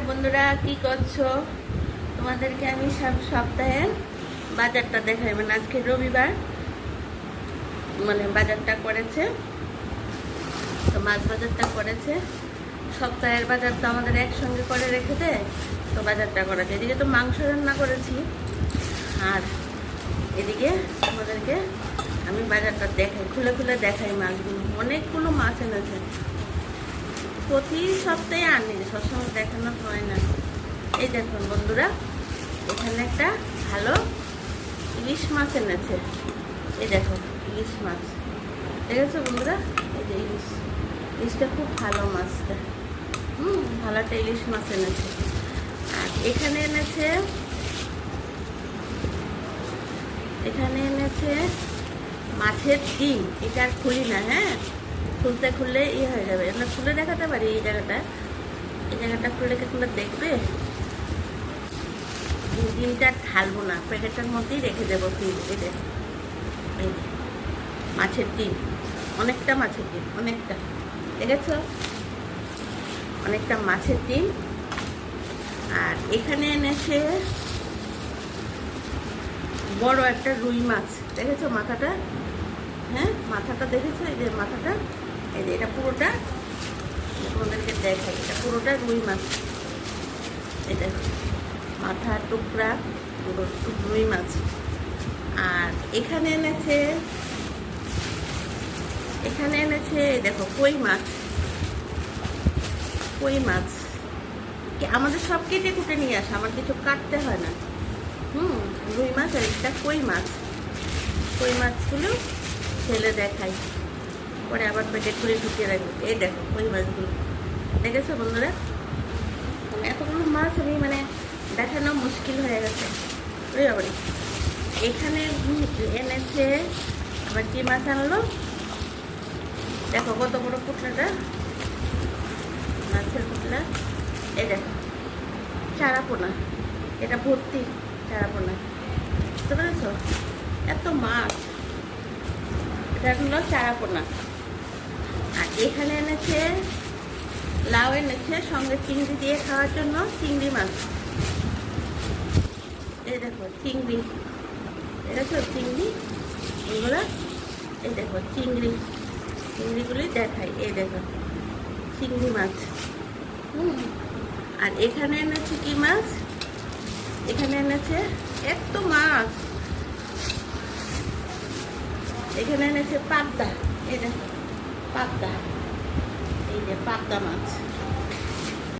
বন্ধুরা, কি করছো? তোমাদেরকে আমি সব সপ্তাহের বাজারটা দেখাই। মানে আজকে রবিবার, মানে বাজারটা করেছে, তো মাছ বাজারটা করেছে। সপ্তাহের বাজার তো আমাদের একসঙ্গে করে রেখে দেয়, তো বাজারটা করেছে। এদিকে তো মাংস রান্না করেছি, আর এদিকে আমাদেরকে আমি বাজারটা দেখাই, খুলে খুলে দেখাই মাছগুলো। অনেকগুলো মাছ এনেছে, প্রতি সপ্তাহে আনি, সবসময় দেখানো হয় না। এই দেখুন বন্ধুরা, এখানে একটা ভালো ইলিশ মাছ এনেছে। এই দেখো ইলিশ মাছ, দেখেছো বন্ধুরা? এই যে ইলিশটা খুব ভালো মাছটা, ভালো একটা ইলিশ মাছ এনেছে। আর এখানে এনেছে মাছের ডিম। এটা আর খুলি না, হ্যাঁ, খুললে হয়ে যাবে। আমরা খুলে দেখাতে পারি। এই জায়গাটা খুলে কি তোমরা দেখবে? ডিমটা ঢালবো না, প্যাকেটটার মধ্যেই রেখে দেবো ফ্রিজে। এই মাছের ডিম, অনেকটা মাছের ডিম, অনেকটা, দেখেছো? অনেকটা মাছের ডিম। আর এখানে এনেছে বড় একটা রুই মাছ, দেখেছো মাথাটা? হ্যাঁ, মাথাটা দেখেছো? এই যে মাথাটা, এই যে এটা পুরোটা তোমাদেরকে দেখাই। এটা পুরোটা রুই মাছ। এই দেখো মাথা টুকরা, পুরো রুই মাছ। আর এখানে এনেছে দেখো কই মাছ। আমাদের সব কেটে কুটে নিয়ে আসে, আমার কিছু কাটতে হয় না। রুই মাছ। আর এটা কই মাছগুলো ফেলে দেখাই, পরে আবার প্যাকেট করে ঢুকিয়ে রাখবো। এই দেখো কই মাছগুলো, দেখেছো বন্ধুরা? এতগুলো মাছ আমি দেখানো মুশকিল হয়ে গেছে। ওই আবার এখানে এনেছে আবার কি মাছ আনলো, দেখো কত বড় পুটলাটা, মাছের পুটলা। এই দেখো চারাপোনা, এটা ভর্তি চারাপোনা, বুঝতে পেরেছ? এত মাছ, এটা হলো চারাপোনা। আর এখানে এনেছে লাউ, এনেছে সঙ্গে চিংড়ি দিয়ে খাওয়ার জন্য চিংড়ি মাছ। এই দেখো চিংড়ি, দেখেছো চিংড়ি এগুলো? এই দেখো চিংড়িগুলি দেখাই। এই দেখো চিংড়ি মাছ। আর এখানে এনেছে কি মাছ? এখানে এনেছে এত মাছ, এখানে এনেছে পাবদা। এই দেখো পাবদা, এই যে পাবদা মাছ।